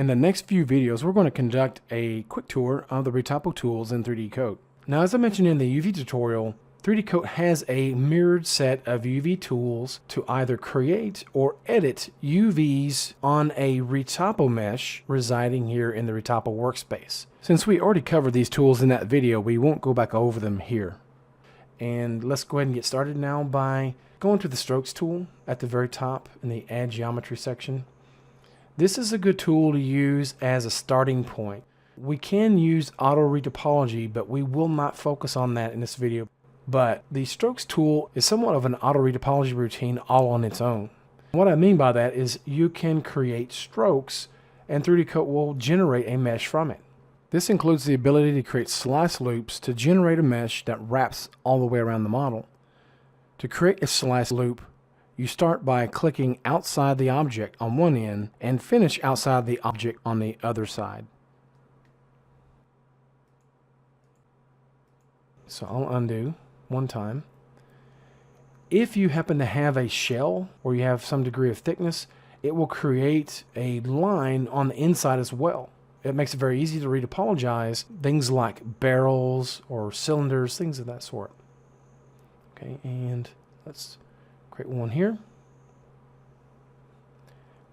In the next few videos, we're going to conduct a quick tour of the Retopo tools in 3D Coat. Now, as I mentioned in the UV tutorial, 3D Coat has a mirrored set of UV tools to either create or edit UVs on a Retopo mesh residing here in the Retopo workspace. Since we already covered these tools in that video, we won't go back over them here. And let's go ahead and get started now by going to the Strokes tool at the very top in the Add Geometry section. This is a good tool to use as a starting point. We can use auto retopology, but we will not focus on that in this video. But the Strokes tool is somewhat of an auto retopology routine all on its own. What I mean by that is you can create strokes and 3D Coat will generate a mesh from it. This includes the ability to create slice loops to generate a mesh that wraps all the way around the model. To create a slice loop, you start by clicking outside the object on one end and finish outside the object on the other side. So I'll undo one time. If you happen to have a shell or you have some degree of thickness, it will create a line on the inside as well. It makes it very easy to retopologize things like barrels or cylinders, things of that sort. Okay, and let's create one here.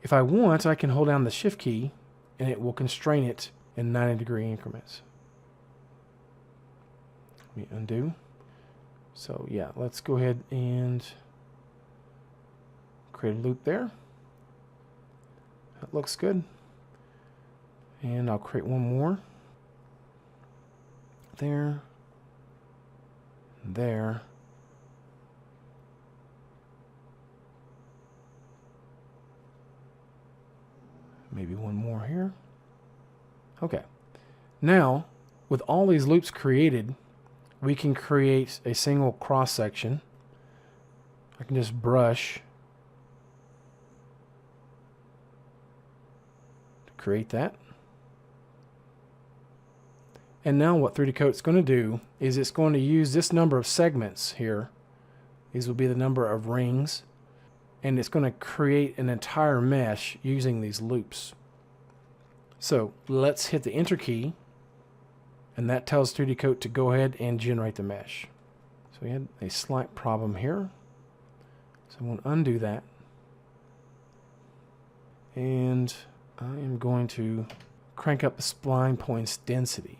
If I want, I can hold down the Shift key and it will constrain it in 90-degree increments. Let me undo. So yeah, let's go ahead and create a loop there. That looks good. And I'll create one more. There. There. Maybe one more here. Okay. Now, with all these loops created, we can create a single cross section. I can just brush to create that. And now what 3D Coat's going to do is it's going to use this number of segments here. These will be the number of rings. And it's going to create an entire mesh using these loops. So let's hit the Enter key. And that tells 3D Coat to go ahead and generate the mesh. So we had a slight problem here. So I'm going to undo that. And I am going to crank up the spline points density.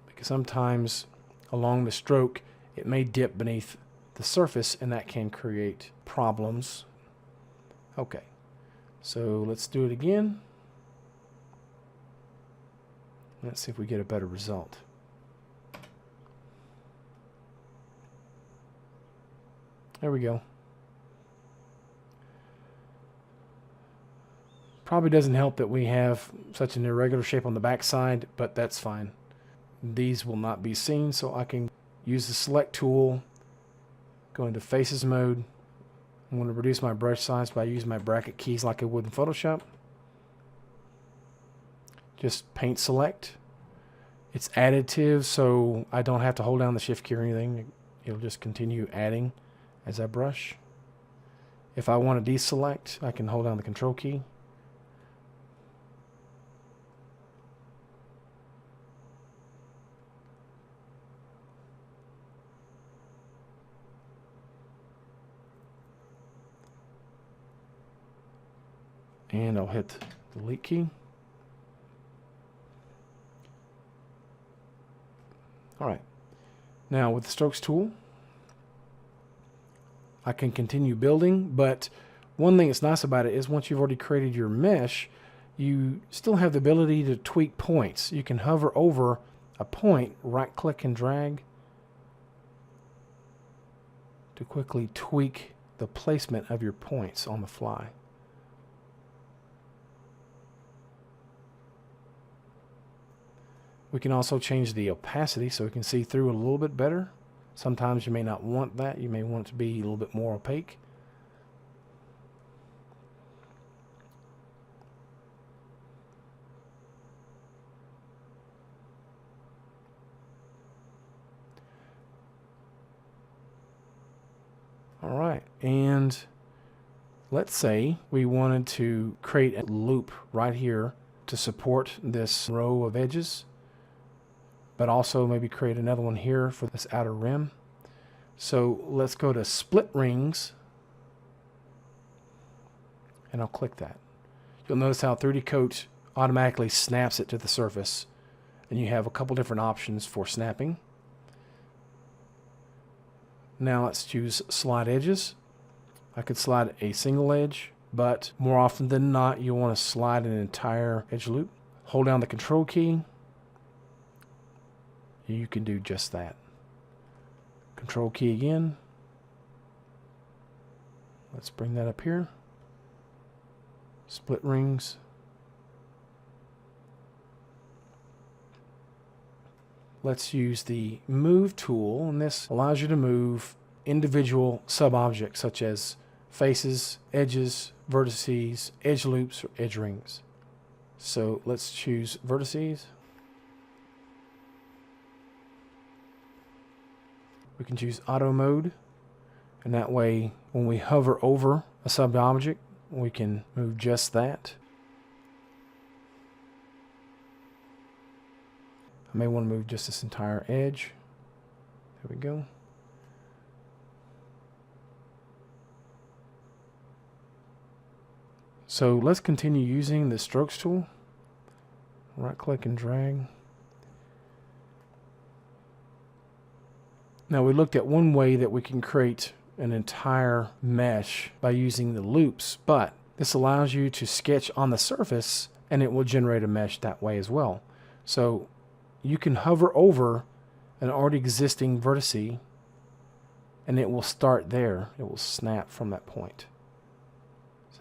Because sometimes along the stroke, it may dip beneath the surface and that can create problems. Okay, so let's do it again. Let's see if we get a better result. There we go. Probably doesn't help that we have such an irregular shape on the back side, but that's fine. These will not be seen, so I can use the Select tool, go into Faces mode. I'm going to reduce my brush size by using my bracket keys like I would in Photoshop. Just paint select. It's additive, so I don't have to hold down the Shift key or anything. It'll just continue adding as I brush. If I want to deselect, I can hold down the Control key. And I'll hit the Delete key. Alright. Now with the Strokes tool, I can continue building, but one thing that's nice about it is once you've already created your mesh, you still have the ability to tweak points. You can hover over a point, right click and drag to quickly tweak the placement of your points on the fly. We can also change the opacity so we can see through a little bit better. Sometimes you may not want that. You may want it to be a little bit more opaque. All right, and let's say we wanted to create a loop right here to support this row of edges, but also maybe create another one here for this outer rim. So let's go to split rings, and I'll click that. You'll notice how 3D Coat automatically snaps it to the surface, and you have a couple different options for snapping. Now let's choose slide edges. I could slide a single edge, but more often than not you want to slide an entire edge loop. Hold down the control key. You can do just that. Control key again. Let's bring that up here. Split rings. Let's use the move tool, and this allows you to move individual sub-objects such as faces, edges, vertices, edge loops, or edge rings. So let's choose vertices. We can choose auto mode, and that way when we hover over a sub-object we can move just that. I may want to move just this entire edge. There we go. So let's continue using the strokes tool. Right click and drag. Now we looked at one way that we can create an entire mesh by using the loops, but this allows you to sketch on the surface and it will generate a mesh that way as well. So you can hover over an already existing vertice and it will start there. It will snap from that point.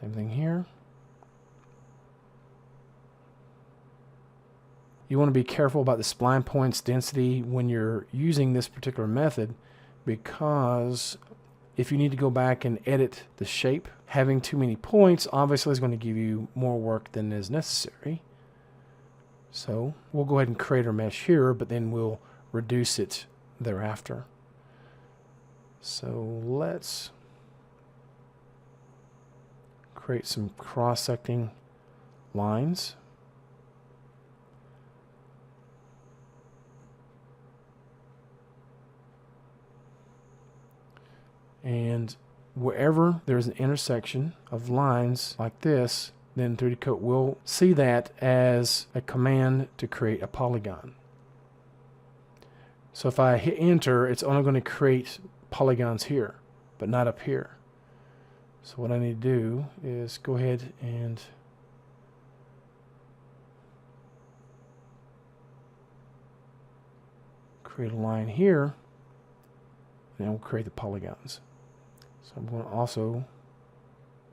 Same thing here. You want to be careful about the spline points density when you're using this particular method, because if you need to go back and edit the shape, having too many points obviously is going to give you more work than is necessary. So we'll go ahead and create our mesh here, but then we'll reduce it thereafter. So let's create some cross-secting lines. And wherever there's an intersection of lines like this, then 3D Coat will see that as a command to create a polygon. So if I hit enter, it's only going to create polygons here, but not up here. So what I need to do is go ahead and create a line here, and we'll create the polygons. So I'm going to also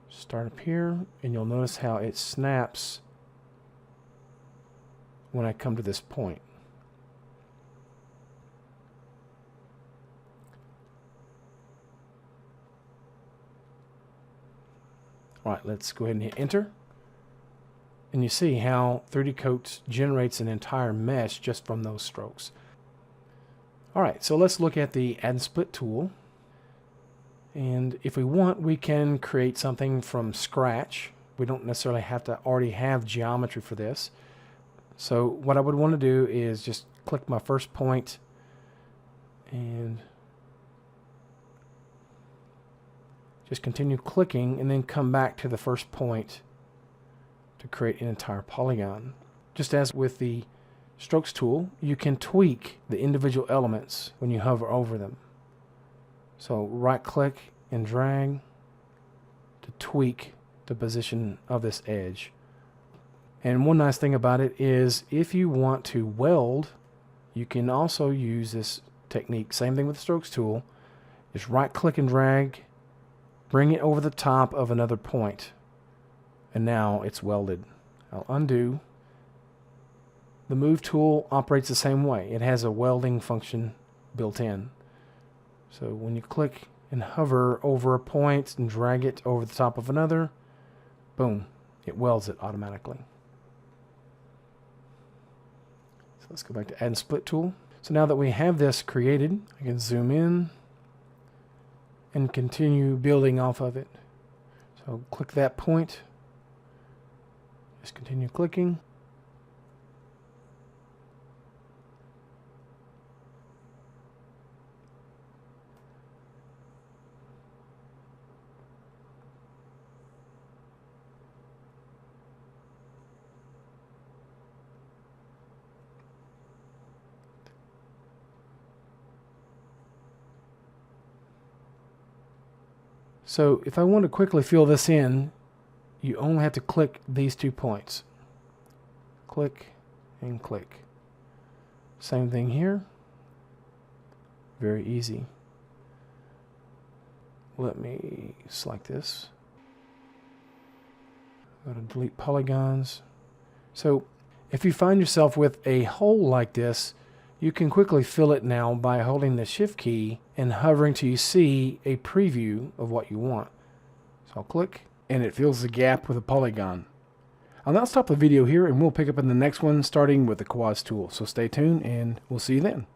start up here, and you'll notice how it snaps when I come to this point. Alright, let's go ahead and hit enter. And you see how 3D Coat generates an entire mesh just from those strokes. Alright, so let's look at the add and split tool. And if we want, we can create something from scratch. We don't necessarily have to already have geometry for this. So what I would want to do is just click my first point and just continue clicking, and then come back to the first point to create an entire polygon. Just as with the strokes tool, you can tweak the individual elements when you hover over them. So right click and drag to tweak the position of this edge. And one nice thing about it is if you want to weld, you can also use this technique. Same thing with the strokes tool. Just right click and drag, bring it over the top of another point, and now it's welded. I'll undo. The move tool operates the same way. It has a welding function built in. So when you click and hover over a point and drag it over the top of another, boom, it welds it automatically. So let's go back to add and split tool. So now that we have this created, I can zoom in and continue building off of it. So click that point, just continue clicking. So if I want to quickly fill this in, you only have to click these 2 points. Click and click. Same thing here. Very easy. Let me select this. Go to delete polygons. So if you find yourself with a hole like this, you can quickly fill it now by holding the Shift key and hovering till you see a preview of what you want. So I'll click, and it fills the gap with a polygon. I'll now stop the video here, and we'll pick up in the next one, starting with the quads tool. So stay tuned, and we'll see you then.